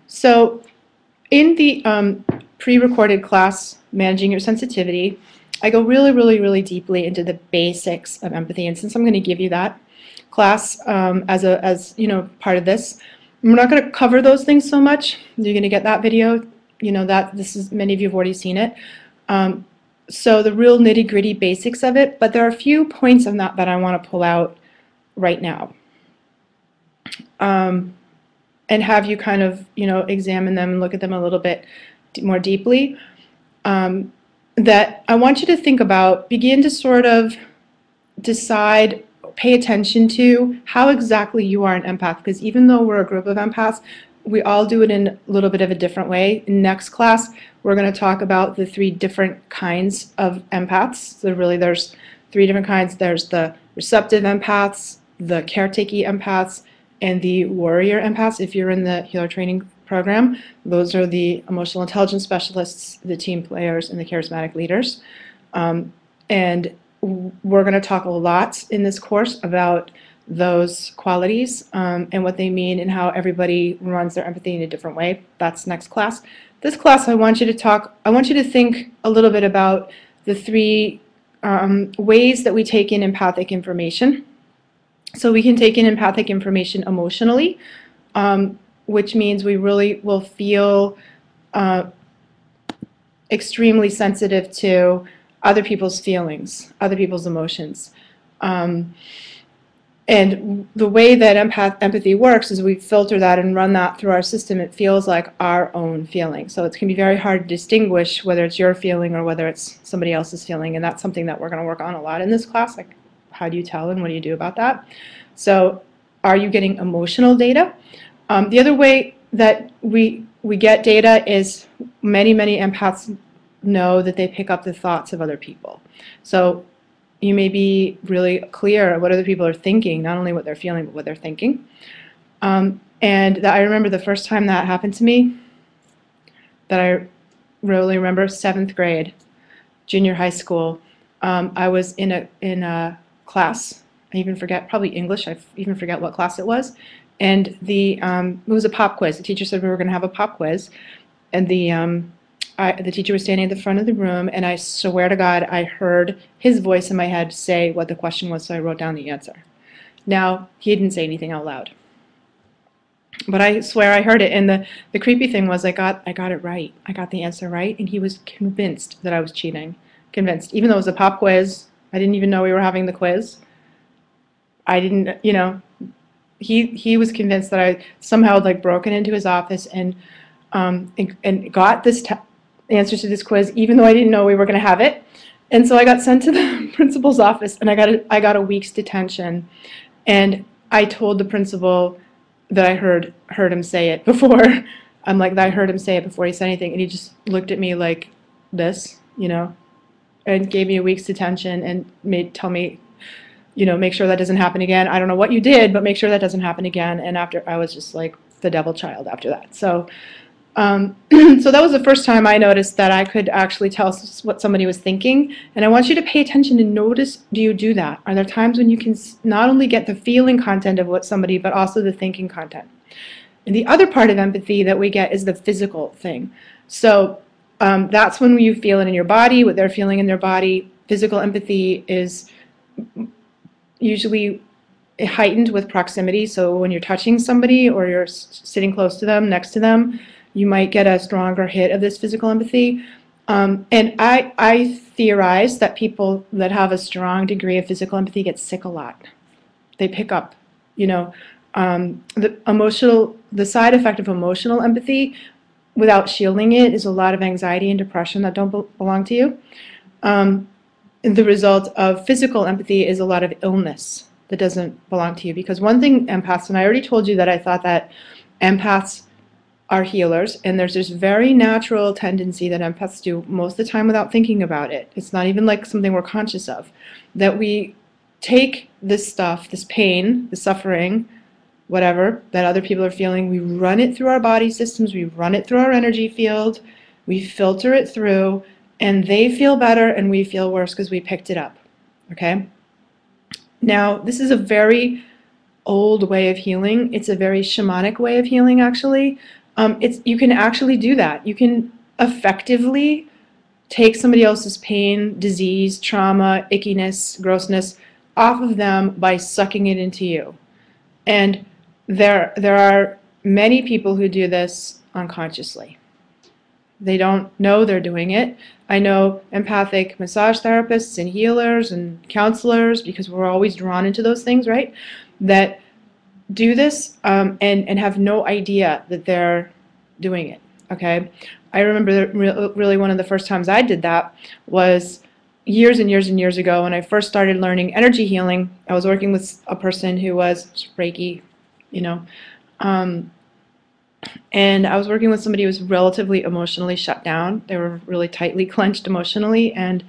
So in the pre-recorded class, Managing Your Sensitivity, I go really deeply into the basics of empathy. And since I'm going to give you that class as part of this, we're not going to cover those things so much. You're going to get that video. Many of you have already seen it. So the real nitty-gritty basics of it, but there are a few points on that I want to pull out right now. And have you kind of, examine them and look at them a little bit more deeply. That I want you to think about, begin to sort of decide, pay attention to how exactly you are an empath, because even though we're a group of empaths, we all do it in a little bit of a different way. In next class, we're going to talk about the 3 different kinds of empaths. So really there's 3 different kinds. There's the receptive empaths, the caretaking empaths, and the warrior empaths. If you're in the healer training program, those are the emotional intelligence specialists, the team players, and the charismatic leaders. And we're going to talk a lot in this course about those qualities and what they mean and how everybody runs their empathy in a different way. That's next class. This class, I want you to think a little bit about the 3 ways that we take in empathic information. So we can take in empathic information emotionally, which means we really will feel extremely sensitive to other people's feelings, other people's emotions. And the way that empathy works is we filter that and run that through our system. It feels like our own feeling. So it can be very hard to distinguish whether it's your feeling or whether it's somebody else's feeling. And that's something that we're going to work on a lot in this class. Like, how do you tell and what do you do about that? So are you getting emotional data? The other way that we get data is many empaths know that they pick up the thoughts of other people. So you may be really clear what other people are thinking, not only what they're feeling, but what they're thinking. And I remember the first time that happened to me, that I really remember, 7th grade, junior high school. I was in a class. I even forget, probably English. I even forget what class it was. And it was a pop quiz. The teacher said we were going to have a pop quiz, and the teacher was standing at the front of the room, and I swear to God, I heard his voice in my head say what the question was, so I wrote down the answer. Now, he didn't say anything out loud, but I swear I heard it, and the creepy thing was I got it right. I got the answer right, and he was convinced that I was cheating. Convinced. Even though it was a pop quiz, I didn't even know we were having the quiz. I didn't, he was convinced that I somehow like broken into his office and got this answer to this quiz, even though I didn't know we were going to have it. And so I got sent to the principal's office, and I got a week's detention. And I told the principal that I heard him say it before. I'm like, I heard him say it before he said anything, and he just looked at me like this, and gave me a week's detention and tell me, make sure that doesn't happen again. I don't know what you did, but make sure that doesn't happen again. And after, I was just like the devil child after that. So, so that was the first time I noticed that I could actually tell what somebody was thinking. And I want you to pay attention and notice, do you do that? Are there times when you can not only get the feeling content of what somebody, but also the thinking content? And the other part of empathy that we get is the physical thing. So that's when you feel it in your body, what they're feeling in their body. Physical empathy is usually heightened with proximity. So when you're touching somebody or you're sitting close to them, next to them, you might get a stronger hit of this physical empathy. And I theorize that people that have a strong degree of physical empathy get sick a lot. They pick up, the side effect of emotional empathy without shielding it is a lot of anxiety and depression that don't belong to you. The result of physical empathy is a lot of illness that doesn't belong to you. Because one thing empaths, and I already told you that I thought that empaths are healers, and there's this very natural tendency that empaths do most of the time without thinking about it. It's not even like something we're conscious of. That we take this stuff, this pain, the suffering, whatever, that other people are feeling, we run it through our body systems, we run it through our energy field, we filter it through, and they feel better and we feel worse because we picked it up, okay? Now, this is a very old way of healing. It's a very shamanic way of healing, actually. You can actually do that. You can effectively take somebody else's pain, disease, trauma, ickiness, grossness off of them by sucking it into you. And there are many people who do this unconsciously. They don't know they're doing it. I know empathic massage therapists and healers and counselors, because we're always drawn into those things, right? That do this and have no idea that they're doing it, okay? I remember really one of the first times I did that was years and years and years ago when I first started learning energy healing. I was working with a person who was Reiki, you know, and I was working with somebody who was relatively emotionally shut down. They were really tightly clenched emotionally, and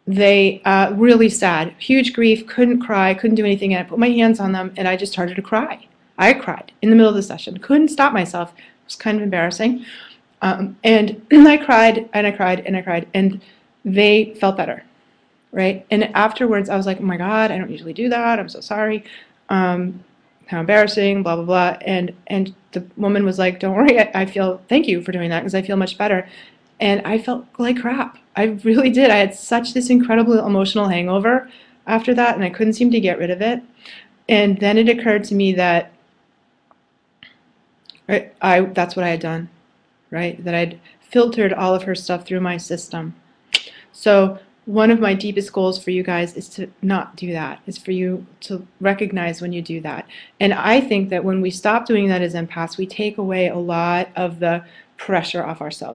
they really sad, huge grief, couldn't cry, couldn't do anything, and I put my hands on them and I just started to cry. I cried in the middle of the session, couldn't stop myself. It was kind of embarrassing. And I cried and I cried and I cried, and they felt better, right? And afterwards I was like, oh my God, I don't usually do that, I'm so sorry. How embarrassing, blah, blah, blah. And the woman was like, don't worry, thank you for doing that, because I feel much better. And I felt like crap. I really did. I had such this incredible emotional hangover after that, and I couldn't seem to get rid of it. And then it occurred to me that that's what I had done, right? That I'd filtered all of her stuff through my system. So one of my deepest goals for you guys is to not do that, is for you to recognize when you do that. And I think that when we stop doing that as empaths, we take away a lot of the pressure off ourselves.